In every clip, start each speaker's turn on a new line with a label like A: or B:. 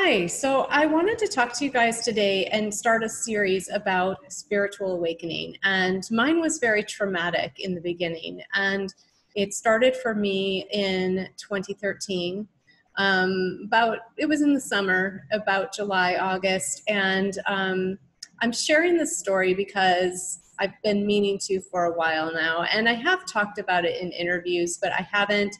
A: Hi, so I wanted to talk to you guys today and start a series about spiritual awakening. And mine was very traumatic in the beginning. And it started for me in 2013. It was in the summer, about July, August. And I'm sharing this story because I've been meaning to for a while now. And I have talked about it in interviews, but I haven't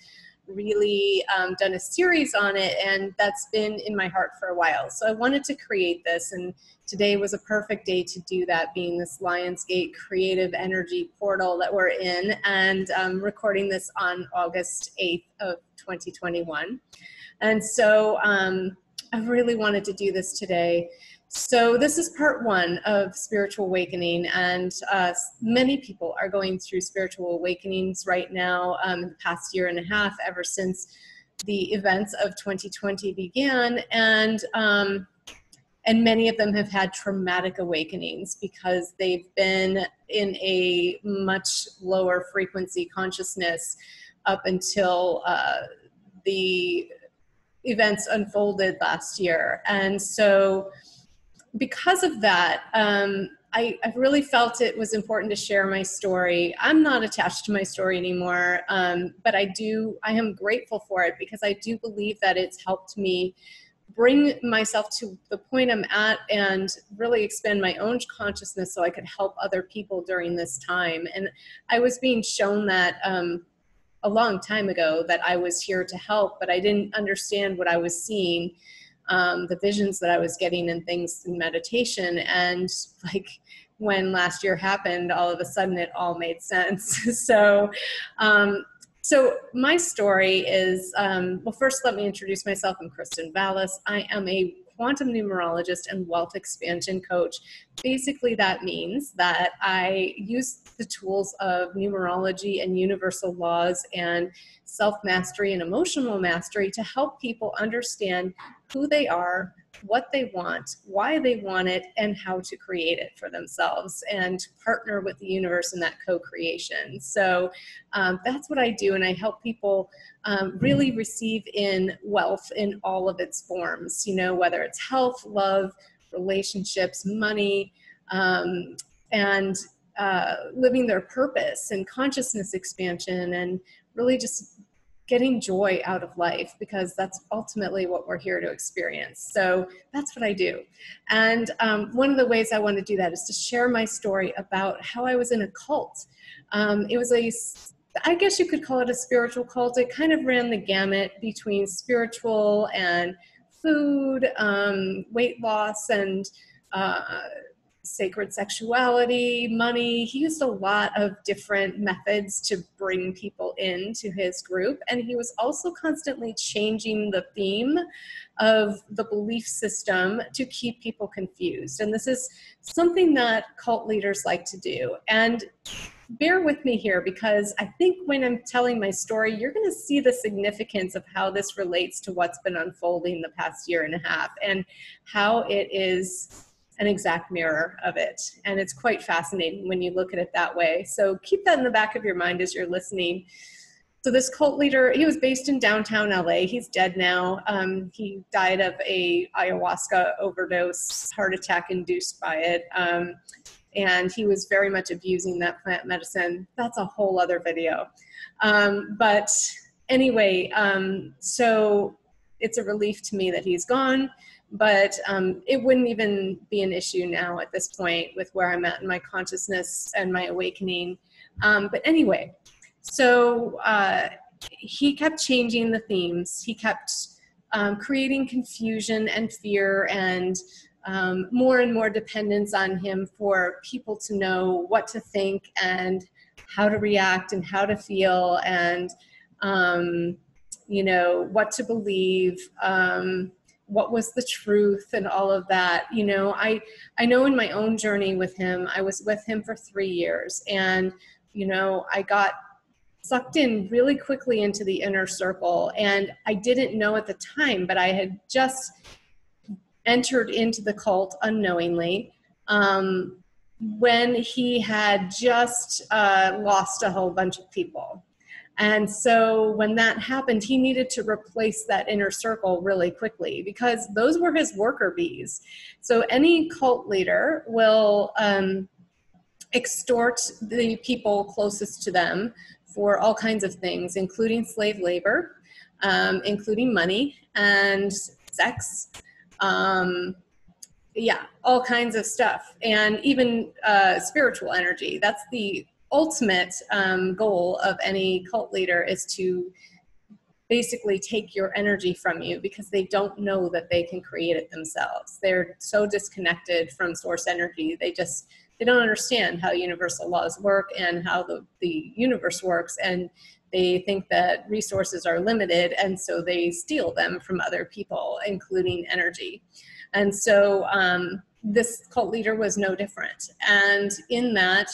A: really done a series on it, and that's been in my heart for a while. So I wanted to create this, and today was a perfect day to do that, being this Lionsgate creative energy portal that we're in, and recording this on August 8th of 2021. And so I really wanted to do this today. So this is part one of spiritual awakening, and many people are going through spiritual awakenings right now in the past year and a half, ever since the events of 2020 began, and many of them have had traumatic awakenings because they've been in a much lower frequency consciousness up until the events unfolded last year. And so because of that, I really felt it was important to share my story. I'm not attached to my story anymore, but I am grateful for it because I do believe that it's helped me bring myself to the point I'm at and really expand my own consciousness so I could help other people during this time. And I was being shown that a long time ago that I was here to help, but I didn't understand what I was seeing. The visions that I was getting and things in meditation. And like when last year happened, all of a sudden it all made sense. So my story is, well, first let me introduce myself. I'm Kristen Valus. I am a quantum numerologist and wealth expansion coach. Basically, that means that I use the tools of numerology and universal laws and self-mastery and emotional mastery to help people understand who they are, what they want, why they want it, and how to create it for themselves and partner with the universe in that co-creation. So that's what I do, and I help people really receive in wealth in all of its forms, you know, whether it's health, love, relationships, money, and living their purpose and consciousness expansion, and really just getting joy out of life, because that's ultimately what we're here to experience. So that's what I do. And one of the ways I want to do that is to share my story about how I was in a cult. It was I guess you could call it a spiritual cult. It kind of ran the gamut between spiritual and food, weight loss, and sacred sexuality, money. He used a lot of different methods to bring people into his group. And he was also constantly changing the theme of the belief system to keep people confused. And this is something that cult leaders like to do. And bear with me here, because I think when I'm telling my story, you're going to see the significance of how this relates to what's been unfolding the past year and a half, and how it is an exact mirror of it. And it's quite fascinating when you look at it that way. So keep that in the back of your mind as you're listening. So this cult leader, he was based in downtown LA. He's dead now. He died of a ayahuasca overdose, heart attack induced by it. And he was very much abusing that plant medicine. That's a whole other video. But anyway, so it's a relief to me that he's gone. But it wouldn't even be an issue now at this point with where I'm at in my consciousness and my awakening. But anyway, so he kept changing the themes. He kept creating confusion and fear and more and more dependence on him for people to know what to think and how to react and how to feel and, you know, what to believe. What was the truth and all of that. You know, I know in my own journey with him, I was with him for 3 years, and, you know, I got sucked in really quickly into the inner circle, and I didn't know at the time, but I had just entered into the cult unknowingly when he had just lost a whole bunch of people. And so when that happened, he needed to replace that inner circle really quickly, because those were his worker bees. So any cult leader will extort the people closest to them for all kinds of things, including slave labor, including money and sex, yeah, all kinds of stuff, and even spiritual energy. That's the ultimate goal of any cult leader, is to basically take your energy from you, because they don't know that they can create it themselves. They're so disconnected from source energy. They don't understand how universal laws work and how the universe works, and they think that resources are limited, and so they steal them from other people, including energy. And so this cult leader was no different. And in that,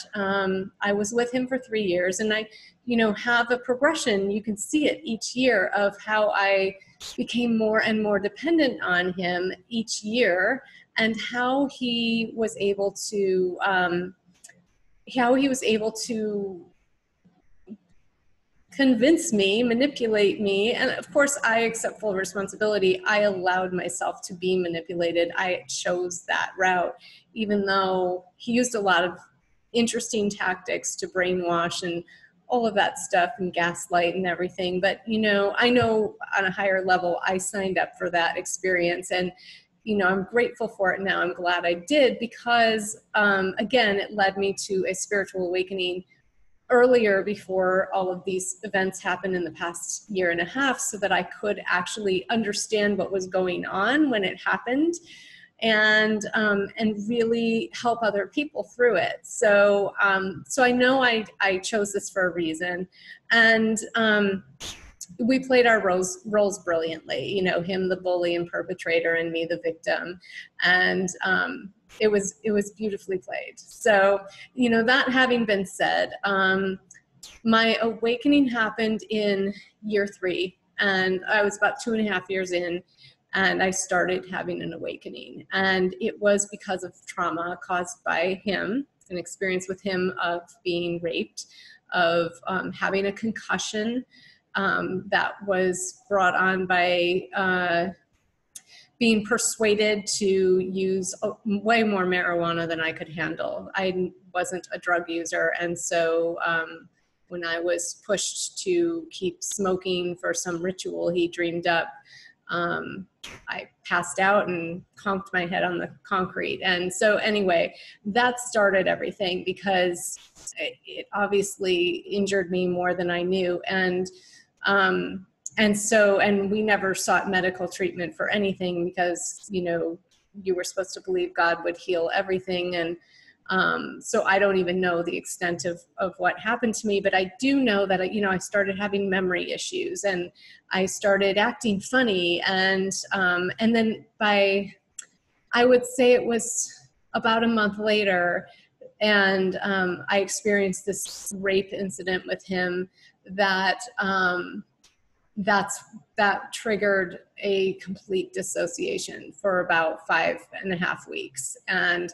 A: I was with him for 3 years, and I, have a progression. You can see it each year of how I became more and more dependent on him each year, and how he was able to, convince me, manipulate me. And of course, I accept full responsibility. I allowed myself to be manipulated. I chose that route, even though he used a lot of interesting tactics to brainwash and all of that stuff, and gaslight and everything. But, I know on a higher level, I signed up for that experience, and I'm grateful for it now. I'm glad I did, because, again, it led me to a spiritual awakening earlier, before all of these events happened in the past year and a half, so that I could actually understand what was going on when it happened, and really help other people through it. So I know I chose this for a reason, and we played our roles brilliantly. Him the bully and perpetrator, and me the victim, and it was beautifully played. So, that having been said, my awakening happened in year 3, and I was about 2.5 years in, and I started having an awakening. And it was because of trauma caused by him, an experience with him of being raped, of having a concussion that was brought on by being persuaded to use way more marijuana than I could handle. I wasn't a drug user, and so when I was pushed to keep smoking for some ritual he dreamed up, I passed out and conked my head on the concrete. And so anyway, that started everything, because it obviously injured me more than I knew. And we never sought medical treatment for anything, because, you were supposed to believe God would heal everything. And so I don't even know the extent of what happened to me, but I do know that, I started having memory issues, and I started acting funny. And then I would say it was about a month later, and I experienced this rape incident with him that triggered a complete dissociation for about 5.5 weeks. And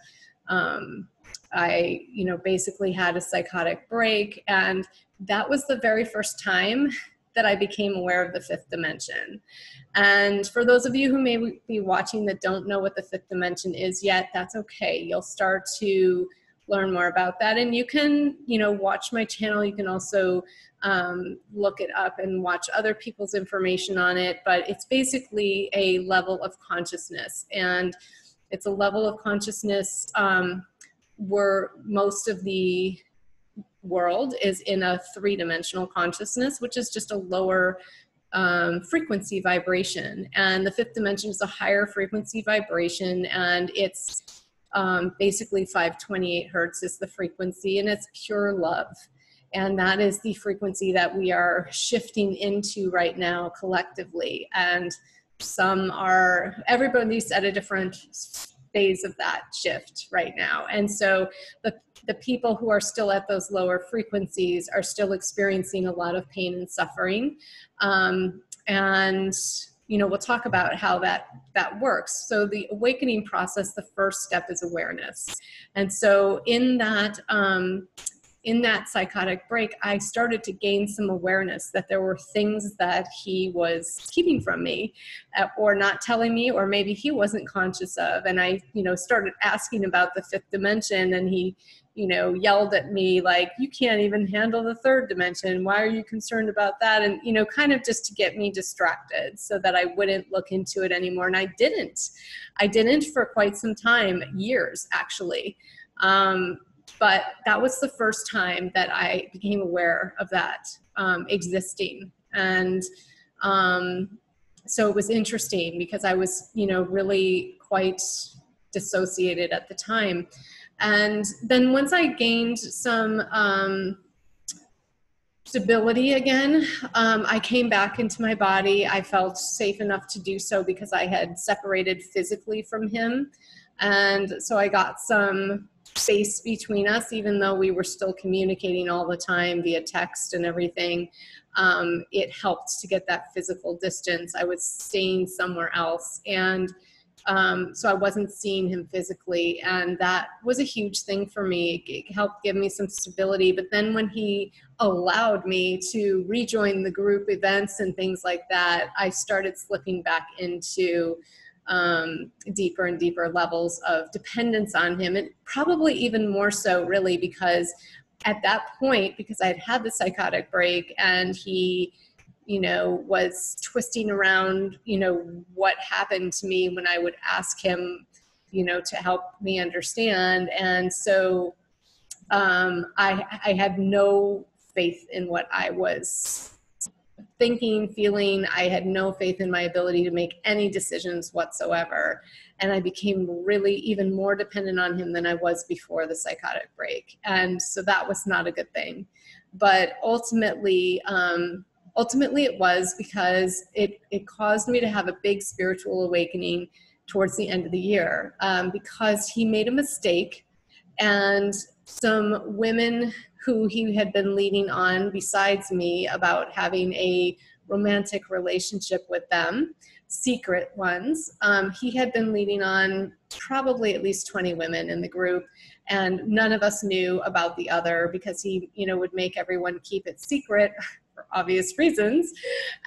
A: I, basically had a psychotic break. And that was the very first time that I became aware of the 5th dimension. And for those of you who may be watching that don't know what the 5th dimension is yet, that's okay. You'll start to learn more about that. And you can, watch my channel. You can also look it up and watch other people's information on it. But it's basically a level of consciousness. And it's a level of consciousness where most of the world is in a 3-dimensional consciousness, which is just a lower frequency vibration. And the 5th dimension is a higher frequency vibration, and it's basically 528 hertz is the frequency, and it's pure love. And that is the frequency that we are shifting into right now collectively. And everybody's at a different phase of that shift right now. And so the people who are still at those lower frequencies are still experiencing a lot of pain and suffering. And we'll talk about how that works. So the awakening process, the first step is awareness. And so in that, in that psychotic break, I started to gain some awareness that there were things that he was keeping from me, or not telling me, or maybe he wasn't conscious of. And I, started asking about the fifth dimension, and he, yelled at me like, you can't even handle the third dimension. Why are you concerned about that? And, kind of just to get me distracted so that I wouldn't look into it anymore. And I didn't for quite some time, years actually. But that was the first time that I became aware of that existing. And so it was interesting because I was, really quite dissociated at the time. And then once I gained some stability again, I came back into my body. I felt safe enough to do so because I had separated physically from him. And so I got some space between us, even though we were still communicating all the time via text and everything. It helped to get that physical distance. I was staying somewhere else. And so I wasn't seeing him physically, and that was a huge thing for me. It helped give me some stability. But then when he allowed me to rejoin the group events and things like that, I started slipping back into deeper and deeper levels of dependence on him, and probably even more so really because at that point, because I had had the psychotic break and he was twisting around, what happened to me when I would ask him, to help me understand. And so I had no faith in what I was thinking, feeling. I had no faith in my ability to make any decisions whatsoever. And I became really even more dependent on him than I was before the psychotic break. And so that was not a good thing. But ultimately it was because it caused me to have a big spiritual awakening towards the end of the year, because he made a mistake, and some women who he had been leading on besides me about having a romantic relationship with them, secret ones, he had been leading on probably at least 20 women in the group, and none of us knew about the other because he would make everyone keep it secret for obvious reasons.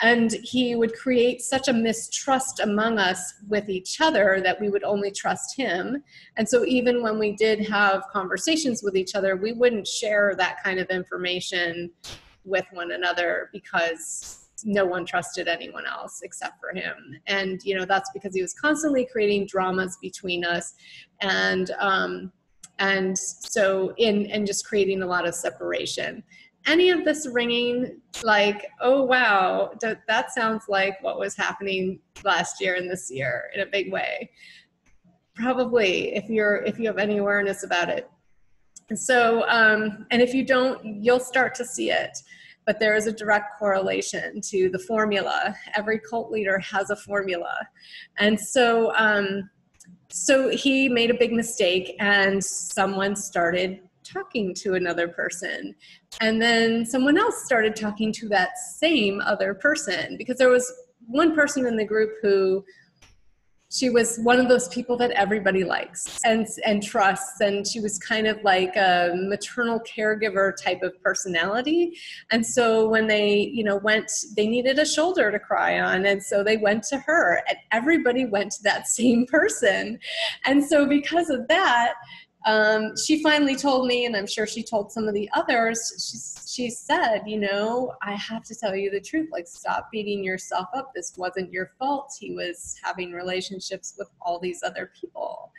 A: And he would create such a mistrust among us with each other that we would only trust him. And so even when we did have conversations with each other, we wouldn't share that kind of information with one another because no one trusted anyone else except for him. And, that's because he was constantly creating dramas between us. And so just creating a lot of separation. Any of this ringing like, oh, wow, that sounds like what was happening last year and this year in a big way? Probably, if you have any awareness about it. And so, and if you don't, you'll start to see it. But there is a direct correlation to the formula. Every cult leader has a formula. And so, so he made a big mistake, and someone started talking to another person. And then someone else started talking to that same other person, because there was one person in the group who, she was one of those people that everybody likes and trusts. And she was kind of like a maternal caregiver type of personality. And so when they, they needed a shoulder to cry on. And so they went to her, and everybody went to that same person. And so because of that, she finally told me, and I'm sure she told some of the others, she said, I have to tell you the truth. Like, stop beating yourself up. This wasn't your fault. He was having relationships with all these other people.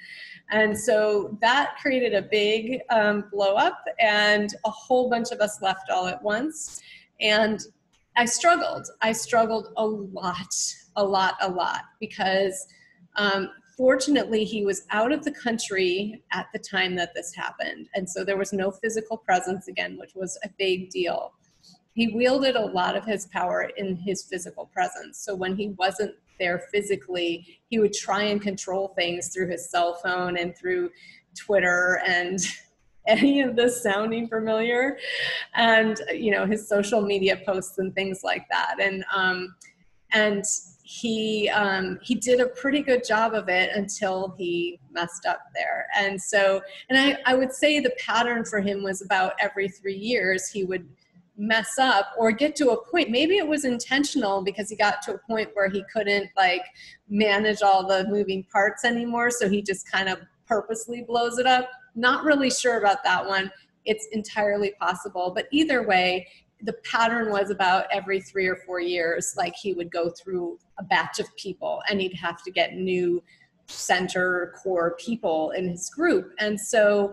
A: And so that created a big blow up, and a whole bunch of us left all at once. And I struggled a lot, because fortunately, he was out of the country at the time that this happened. And so there was no physical presence again, which was a big deal. He wielded a lot of his power in his physical presence. So when he wasn't there physically, he would try and control things through his cell phone and through Twitter and any of this sounding familiar, and his social media posts and things like that. And he did a pretty good job of it until he messed up there. And so, and I would say the pattern for him was about every 3 years he would mess up or get to a point, maybe it was intentional because he got to a point where he couldn't like manage all the moving parts anymore, so he just kind of purposely blows it up. Not really sure about that one. It's entirely possible, but either way, the pattern was about every 3 or 4 years, like he would go through a batch of people and he'd have to get new center core people in his group. And so,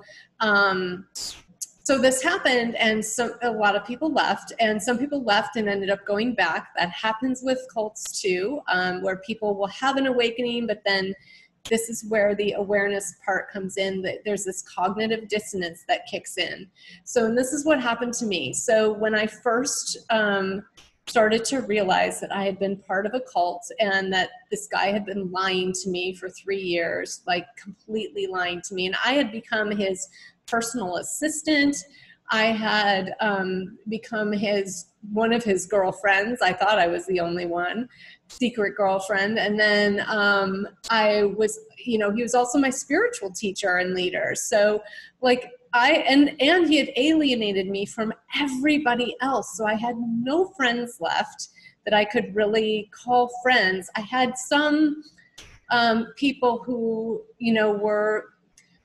A: so this happened, and so a lot of people left, and some people left and ended up going back. That happens with cults too, where people will have an awakening, but then this is where the awareness part comes in, that there's this cognitive dissonance that kicks in. So, and this is what happened to me. So when I first started to realize that I had been part of a cult and that this guy had been lying to me for 3 years, like completely lying to me, and I had become his personal assistant. I had become one of his girlfriends. I thought I was the only one, secret girlfriend. And then I was, he was also my spiritual teacher and leader. So like and he had alienated me from everybody else. So I had no friends left that I could really call friends. I had some people who, were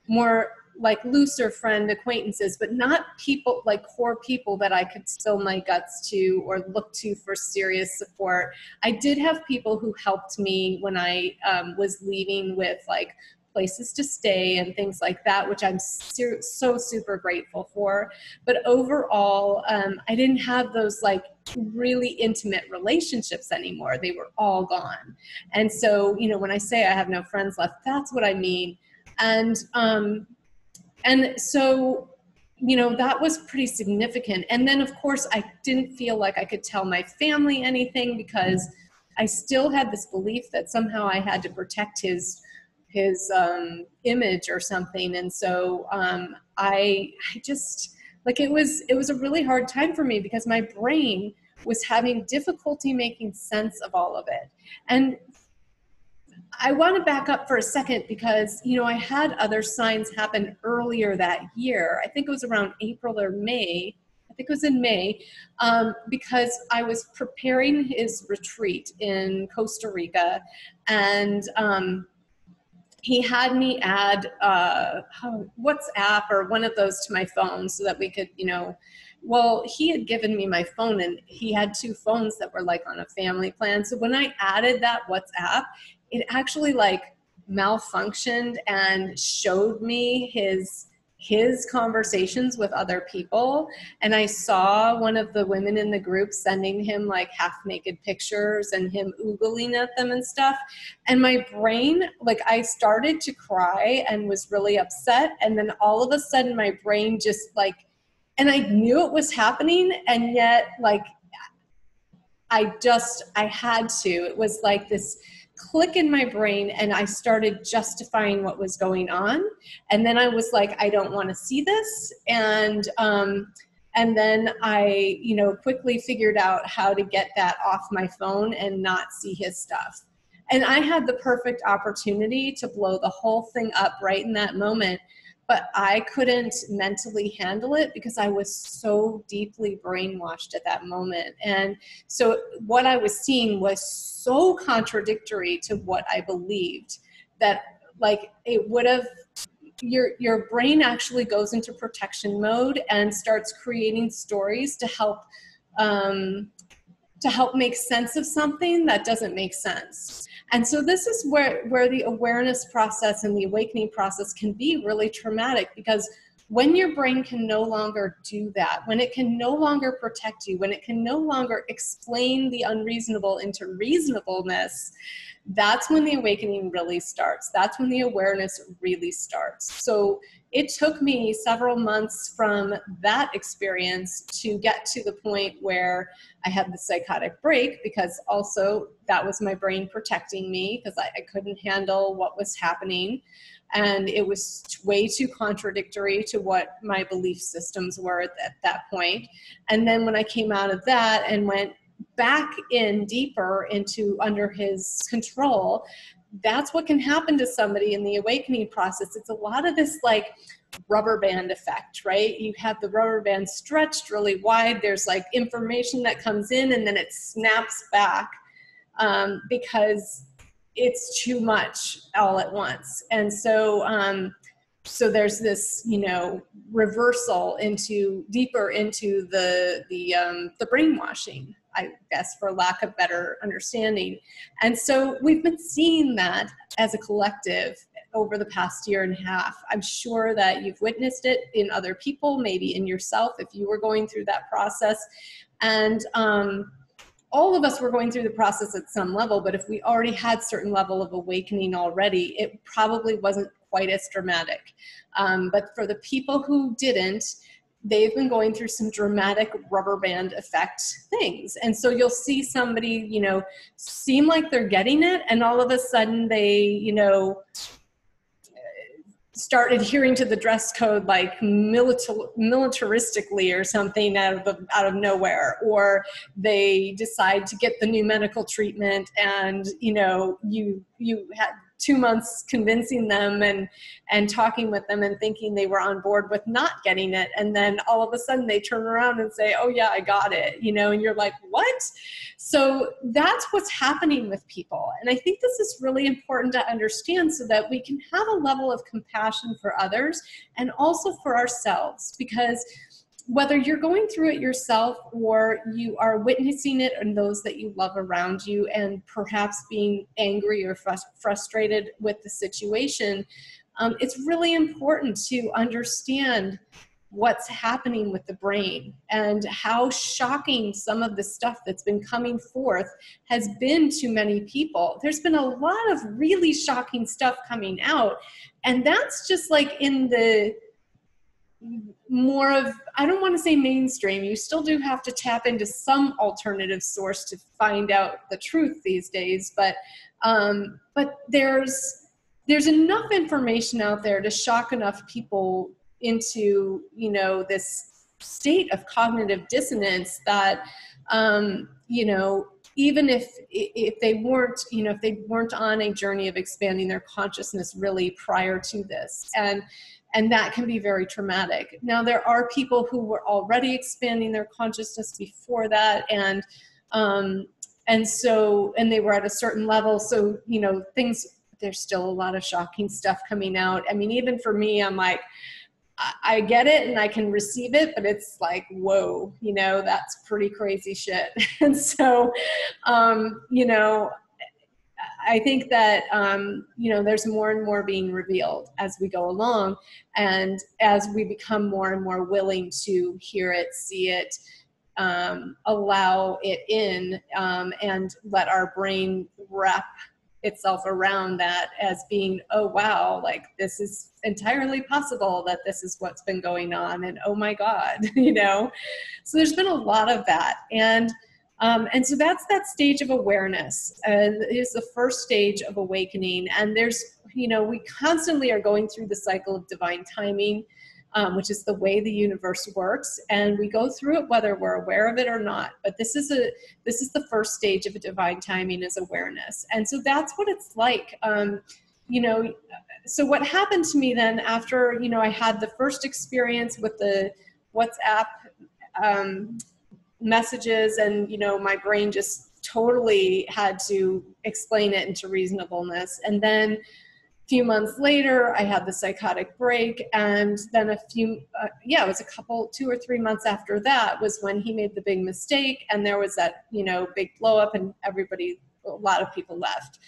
A: more like looser friend acquaintances, but not people like core people that I could spill my guts to or look to for serious support. I did have people who helped me when I was leaving with like places to stay and things like that, which I'm so super grateful for. But overall, I didn't have those like really intimate relationships anymore. They were all gone. And so, when I say I have no friends left, that's what I mean. And so, that was pretty significant. And then of course I didn't feel like I could tell my family anything because I still had this belief that somehow I had to protect his image or something. And so, I just like, it was a really hard time for me because my brain was having difficulty making sense of all of it. And I want to back up for a second because, I had other signs happen earlier that year. I think it was around April or May. I think it was in May, because I was preparing his retreat in Costa Rica, and he had me add WhatsApp or one of those to my phone so that we could, well, he had given me my phone and he had 2 phones that were like on a family plan. So when I added that WhatsApp, it actually like malfunctioned and showed me his conversations with other people. And I saw one of the women in the group sending him like half naked pictures and him oogling at them and stuff. And my brain, like I started to cry and was really upset. And then all of a sudden my brain just like, and I knew it was happening. And yet like, I had to, it was like this click in my brain, and I started justifying what was going on. And then I was like, I don't want to see this. And then I, quickly figured out how to get that off my phone and not see his stuff. And I had the perfect opportunity to blow the whole thing up right in that moment. But I couldn't mentally handle it because I was so deeply brainwashed at that moment. And so what I was seeing was so contradictory to what I believed that like it would have, your brain actually goes into protection mode and starts creating stories to help make sense of something that doesn't make sense. And so this is where the awareness process and the awakening process can be really traumatic, because when your brain can no longer do that, when it can no longer protect you, when it can no longer explain the unreasonable into reasonableness, that's when the awakening really starts. That's when the awareness really starts. So it took me several months from that experience to get to the point where I had the psychotic break, because also that was my brain protecting me because I couldn't handle what was happening. And it was way too contradictory to what my belief systems were at that point. And then when I came out of that and went back in deeper into under his control, that's what can happen to somebody in the awakening process. It's a lot of this like rubber band effect, right? You have the rubber band stretched really wide. There's like information that comes in and then it snaps back because it's too much all at once. And so, so there's this, you know, reversal into deeper into the brainwashing, I guess, for lack of better understanding. And so we've been seeing that as a collective over the past year and a half. I'm sure that you've witnessed it in other people, maybe in yourself, if you were going through that process. And all of us were going through the process at some level, but if we already had certain level of awakening already, it probably wasn't quite as dramatic. But for the people who didn't, they've been going through some dramatic rubber band effect things. And so you'll see somebody, you know, seem like they're getting it, and all of a sudden they, you know, start adhering to the dress code like militaristically or something out of nowhere, or they decide to get the new medical treatment, and you know, you had 2 months convincing them and talking with them and thinking they were on board with not getting it, and then all of a sudden they turn around and say, oh yeah, I got it, you know, and you're like, what? So that's what's happening with people. And I think this is really important to understand so that we can have a level of compassion for others and also for ourselves, because whether you're going through it yourself or you are witnessing it in those that you love around you and perhaps being angry or frustrated with the situation, it's really important to understand what's happening with the brain and how shocking some of the stuff that's been coming forth has been to many people. There's been a lot of really shocking stuff coming out, and that's just like in the more of, I don't want to say mainstream, you still do have to tap into some alternative source to find out the truth these days, but there's enough information out there to shock enough people into, you know, this state of cognitive dissonance that, you know, even if they weren't, you know, if they weren't on a journey of expanding their consciousness really prior to this, and that can be very traumatic. Now, there are people who were already expanding their consciousness before that, and they were at a certain level. So, you know, there's still a lot of shocking stuff coming out. I mean, even for me, I'm like, I get it and I can receive it, but it's like, whoa, you know, that's pretty crazy shit. And so, you know, I think that, you know, there's more and more being revealed as we go along, and as we become more and more willing to hear it, see it, allow it in, and let our brain wrap itself around that as being, oh wow, like this is entirely possible that this is what's been going on, and oh my God, you know. So there's been a lot of that, and so that's that stage of awareness, and it is the first stage of awakening. And there's, you know, we constantly are going through the cycle of divine timing, which is the way the universe works, and we go through it whether we're aware of it or not. But this is the first stage of a divine timing, is awareness. And so that's what it's like. You know, so what happened to me then after, you know, I had the first experience with the WhatsApp messages, and, you know, my brain just totally had to explain it into reasonableness. And then a few months later, I had the psychotic break, and then it was 2 or 3 months after that was when he made the big mistake, and there was that, you know, big blow up, and a lot of people left.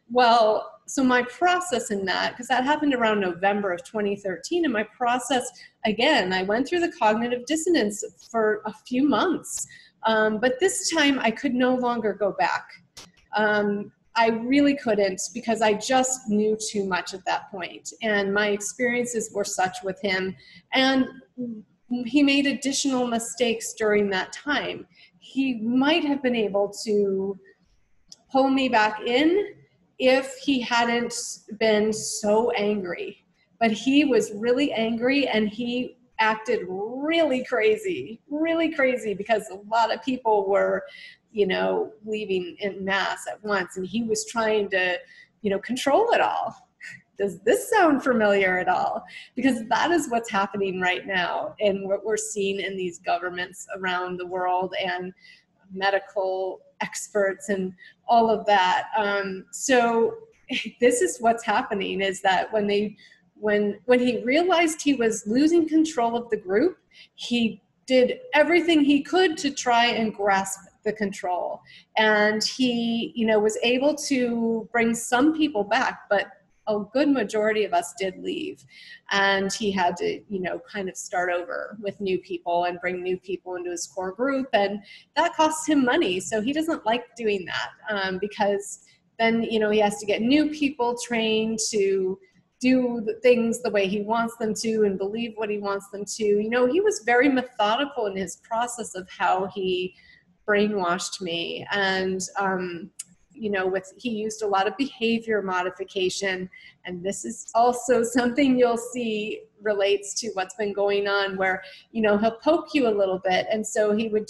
A: Well, so my process in that, because that happened around November of 2013, and my process, again, I went through the cognitive dissonance for a few months, but this time I could no longer go back. I really couldn't, because I just knew too much at that point, and my experiences were such with him, and he made additional mistakes during that time. He might have been able to pull me back in if he hadn't been so angry. But he was really angry, and he acted really crazy, because a lot of people were, leaving en masse at once, and he was trying to, control it all. Does this sound familiar at all? Because that is what's happening right now, and what we're seeing in these governments around the world and medical experts and all of that. So this is what's happening, is that when he realized he was losing control of the group, he did everything he could to try and grasp the control. And he, was able to bring some people back, but a good majority of us did leave. And he had to, kind of start over with new people and bring new people into his core group. And that costs him money. So he doesn't like doing that, because then, he has to get new people trained to do the things the way he wants them to and believe what he wants them to. He was very methodical in his process of how he brainwashed me. And, he used a lot of behavior modification. And this is also something you'll see relates to what's been going on, where, he'll poke you a little bit. And so he would,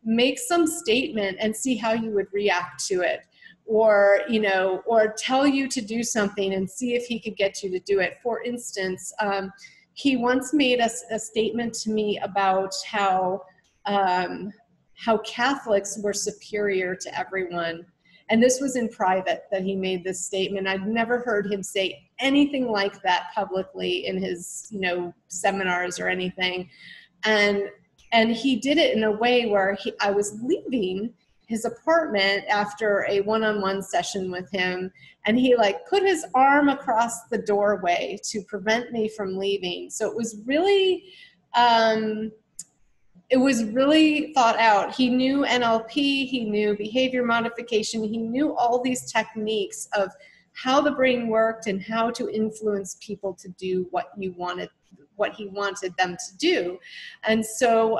A: make some statement and see how you would react to it. Or, or tell you to do something and see if he could get you to do it. For instance, he once made a statement to me about how Catholics were superior to everyone. And this was in private that he made this statement. I'd never heard him say anything like that publicly in his, seminars or anything. And he did it in a way where I was leaving his apartment after a one-on-one session with him, and he put his arm across the doorway to prevent me from leaving. So it was really thought out. He knew NLP, he knew behavior modification, he knew all these techniques of how the brain worked and how to influence people to do what he wanted them to do. And so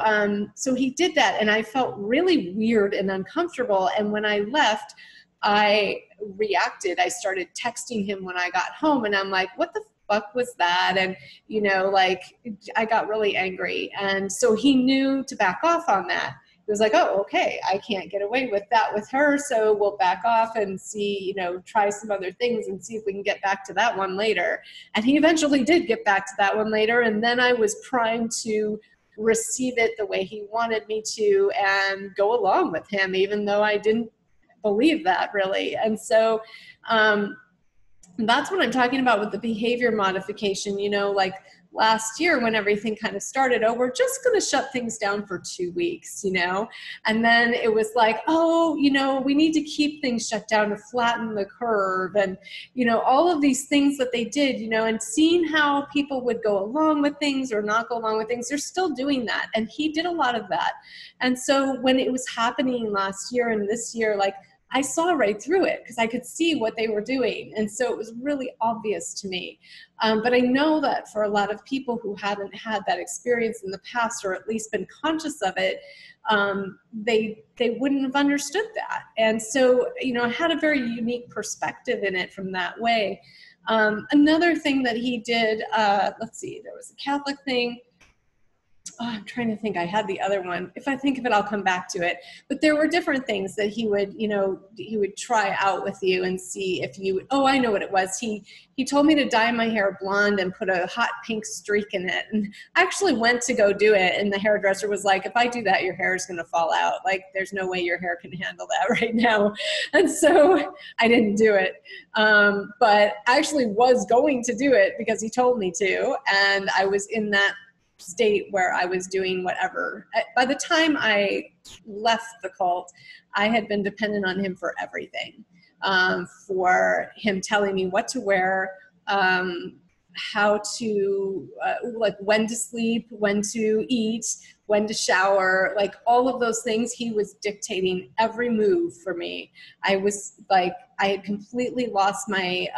A: so he did that, and I felt really weird and uncomfortable. And when I left, I reacted. I started texting him when I got home, and I'm like, what the fuck was that? And I got really angry. And so he knew to back off on that. He was like, oh, okay, I can't get away with that with her, so we'll back off and see, try some other things and see if we can get back to that one later. And he eventually did get back to that one later, and then I was primed to receive it the way he wanted me to and go along with him, even though I didn't believe that really. And so that's what I'm talking about with the behavior modification. Last year when everything kind of started, we're just going to shut things down for 2 weeks, and then it was like, we need to keep things shut down to flatten the curve, and, all of these things that they did, and seeing how people would go along with things or not go along with things. They're still doing that. And he did a lot of that. And so when it was happening last year and this year, I saw right through it because I could see what they were doing. And so it was really obvious to me. But I know that for a lot of people who haven't had that experience in the past, or at least been conscious of it, they wouldn't have understood that. And so, I had a very unique perspective in it from that way. Another thing that he did, let's see, there was a Catholic thing. I'm trying to think. I had the other one. If I think of it, I'll come back to it. But there were different things that he would, he would try out with you and see if you would. Oh, I know what it was. He told me to dye my hair blonde and put a hot pink streak in it. And I actually went to go do it. And the hairdresser was like, if I do that, your hair is going to fall out. There's no way your hair can handle that right now. And so I didn't do it. But I actually was going to do it because he told me to. And I was in that state where I was doing whatever. By the time I left the cult, I had been dependent on him for everything, for him telling me what to wear, how to, when to sleep, when to eat, when to shower, all of those things. He was dictating every move for me. I had completely lost my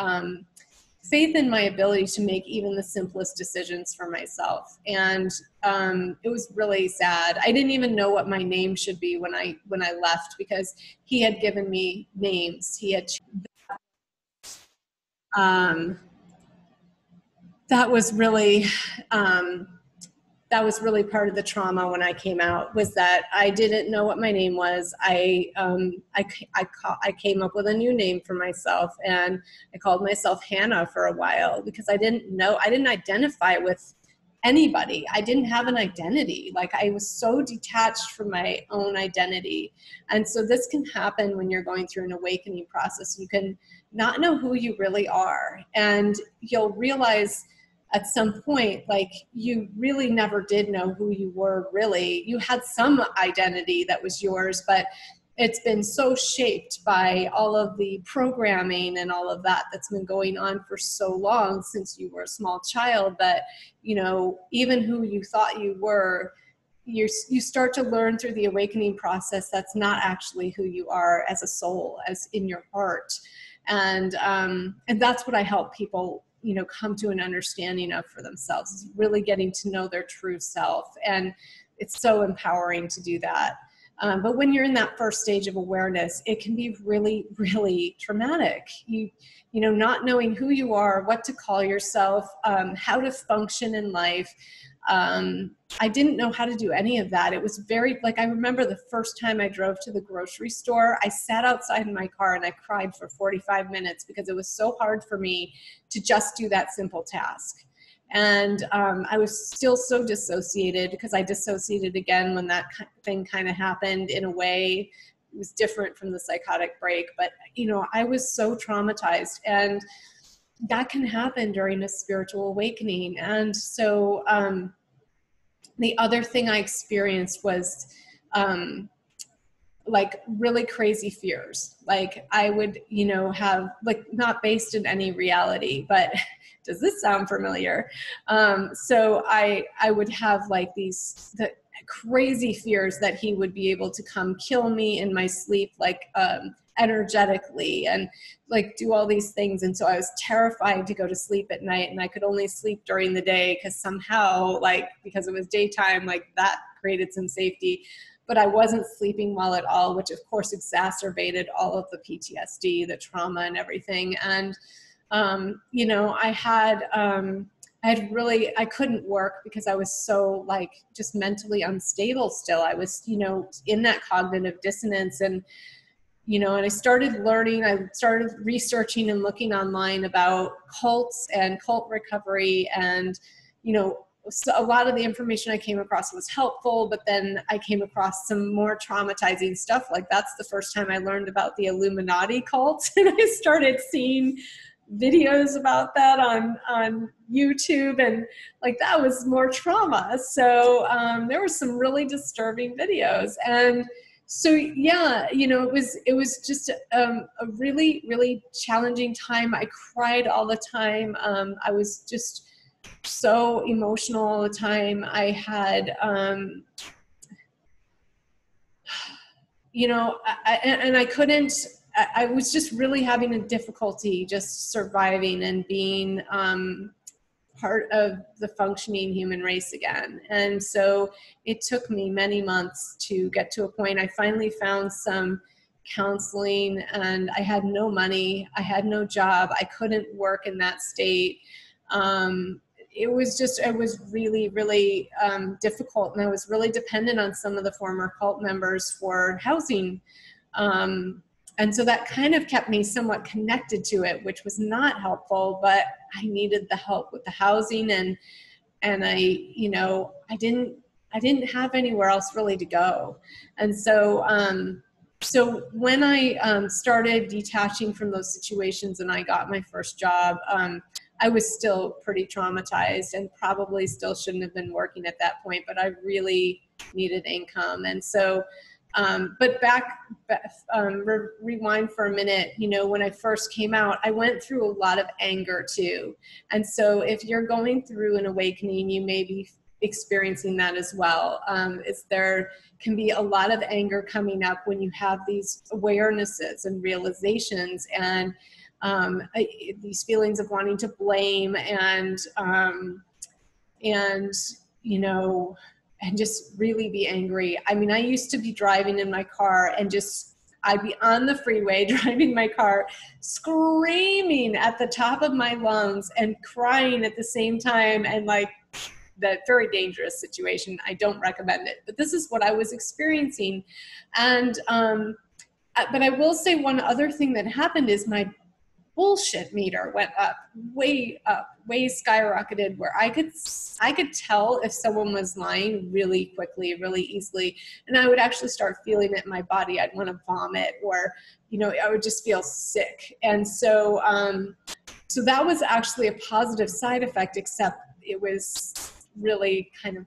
A: faith in my ability to make even the simplest decisions for myself. And it was really sad. I didn't even know what my name should be when I left, because he had given me names. He had that was really that was really part of the trauma when I came out, was that I didn't know what my name was. I came up with a new name for myself, and I called myself Hannah for a while because I didn't identify with anybody. I didn't have an identity. Like, I was so detached from my own identity. And so this can happen when you're going through an awakening process. You can not know who you really are, and you'll realize at some point, like, you really never did know who you were really. You had some identity that was yours, but it's been so shaped by all of the programming and all of that that's been going on for so long since you were a small child that, you know, even who you thought you were, you start to learn through the awakening process that's not actually who you are as a soul, as in your heart. And that's what I help people, you know, come to an understanding of for themselves, is really getting to know their true self. And it's so empowering to do that. But when you're in that first stage of awareness, it can be really, really traumatic. You know, not knowing who you are, what to call yourself, how to function in life. I didn't know how to do any of that. It was very, like, I remember the first time I drove to the grocery store, I sat outside in my car and I cried for 45 minutes because it was so hard for me to just do that simple task. And I was still so dissociated, because I dissociated again when that thing kind of happened in a way. It was different from the psychotic break, but, you know, I was so traumatized, and that can happen during a spiritual awakening. And so the other thing I experienced was like really crazy fears. Like, I would, you know, have, like, not based in any reality, but does this sound familiar? So I would have like the crazy fears that he would be able to come kill me in my sleep, like energetically, and like do all these things. And so I was terrified to go to sleep at night, and I could only sleep during the day because somehow, like, because it was daytime, like that created some safety. But I wasn't sleeping well at all, which of course exacerbated all of the PTSD, the trauma and everything. And, you know, I couldn't work because I was so, like, just mentally unstable still. I was, you know, in that cognitive dissonance. And, you know, and I started researching and looking online about cults and cult recovery. And, you know, so a lot of the information I came across was helpful, but then I came across some more traumatizing stuff. Like, that's the first time I learned about the Illuminati cult. And I started seeing videos about that on YouTube, and like, that was more trauma. So there were some really disturbing videos. And so, yeah, you know, it was just a really, really challenging time. I cried all the time. I was just so emotional all the time. I had, you know, I was just really having a difficulty just surviving and being part of the functioning human race again. And so it took me many months to get to a point. I finally found some counseling, and I had no money. I had no job. I couldn't work in that state. It was really, really difficult. And I was really dependent on some of the former cult members for housing. And so that kind of kept me somewhat connected to it, which was not helpful, but I needed the help with the housing, and I, you know, I didn't have anywhere else really to go. And so, so when I started detaching from those situations and I got my first job, I was still pretty traumatized and probably still shouldn't have been working at that point, but I really needed income. And so, but rewind for a minute, you know, when I first came out, I went through a lot of anger too. And so if you're going through an awakening, you may be experiencing that as well. There can be a lot of anger coming up when you have these awarenesses and realizations, and these feelings of wanting to blame and you know, and just really be angry. I mean, I used to be driving in my car and I'd be on the freeway driving my car, screaming at the top of my lungs and crying at the same time, and like that very dangerous situation. I don't recommend it, but this is what I was experiencing. And, but I will say one other thing that happened is my bullshit meter went up, way skyrocketed, where I could tell if someone was lying really quickly, really easily. And I would actually start feeling it in my body. I'd want to vomit, or, you know, I would just feel sick. And so, so that was actually a positive side effect, except it was really kind of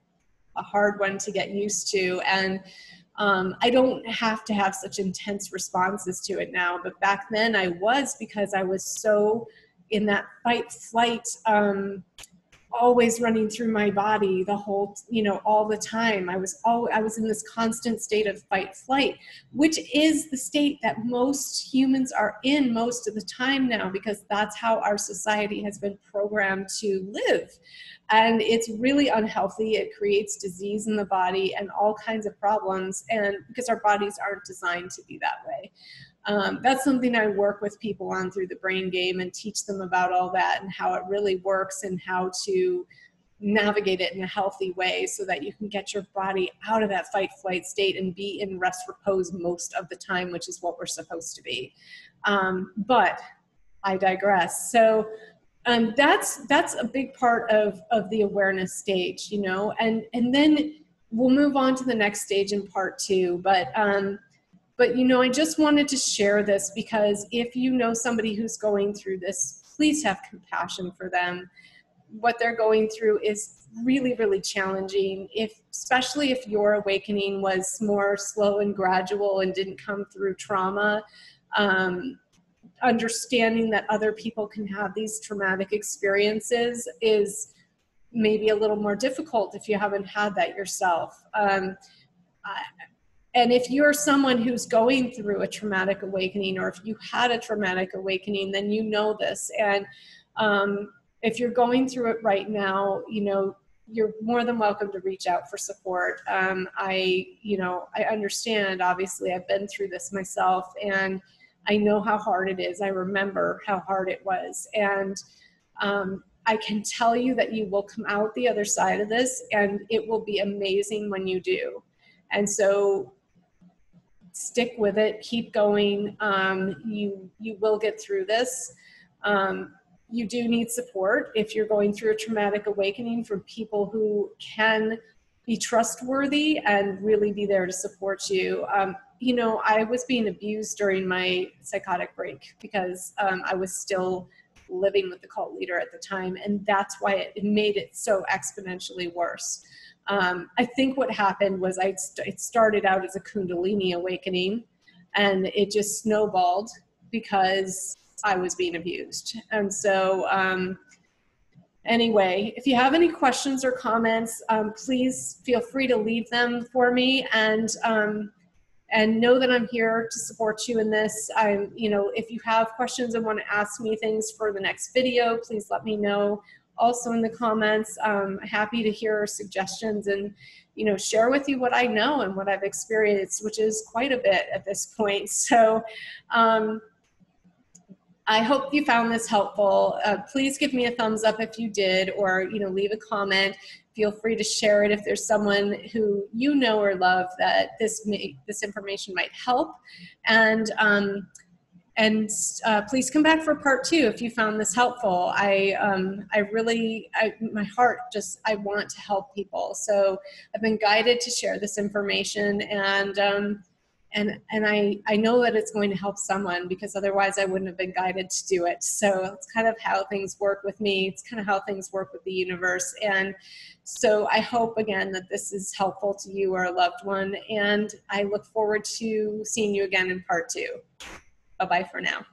A: a hard one to get used to. And I don't have to have such intense responses to it now, but back then I was, because I was so in that fight flight, always running through my body the whole, you know, all the time. I was in this constant state of fight flight, which is the state that most humans are in most of the time now, because that's how our society has been programmed to live. And it's really unhealthy. It creates disease in the body and all kinds of problems, and because our bodies aren't designed to be that way. That's something I work with people on through the brain game, and teach them about all that and how it really works and how to navigate it in a healthy way so that you can get your body out of that fight flight state and be in rest repose most of the time, which is what we're supposed to be. But I digress. So that's a big part of the awareness stage, you know, and then we'll move on to the next stage in part 2. But, you know, I just wanted to share this because if you know somebody who's going through this, please have compassion for them. What they're going through is really, really challenging, especially if your awakening was more slow and gradual and didn't come through trauma. Understanding that other people can have these traumatic experiences is maybe a little more difficult if you haven't had that yourself. And if you're someone who's going through a traumatic awakening, or if you had a traumatic awakening, then you know this. And if you're going through it right now, you know, you're more than welcome to reach out for support. I understand, obviously, I've been through this myself, and I know how hard it is. I remember how hard it was. And I can tell you that you will come out the other side of this, and it will be amazing when you do. And so stick with it, keep going. You will get through this. You do need support if you're going through a traumatic awakening, from people who can be trustworthy and really be there to support you. You know, I was being abused during my psychotic break because I was still living with the cult leader at the time, and that's why it made it so exponentially worse. I think what happened was it started out as a Kundalini awakening, and it just snowballed because I was being abused. And so anyway, if you have any questions or comments, please feel free to leave them for me, and know that I'm here to support you in this. You know, if you have questions and want to ask me things for the next video, please let me know. Also in the comments, I'm happy to hear suggestions and, you know, share with you what I know and what I've experienced, which is quite a bit at this point. So I hope you found this helpful. Please give me a thumbs up if you did, or, you know, leave a comment. Feel free to share it if there's someone who you know or love that this information might help. And please come back for part 2 if you found this helpful. I my heart just, I want to help people. So I've been guided to share this information, and I know that it's going to help someone, because otherwise I wouldn't have been guided to do it. So it's kind of how things work with me. It's kind of how things work with the universe. And so I hope, again, that this is helpful to you or a loved one. And I look forward to seeing you again in part 2. Bye-bye for now.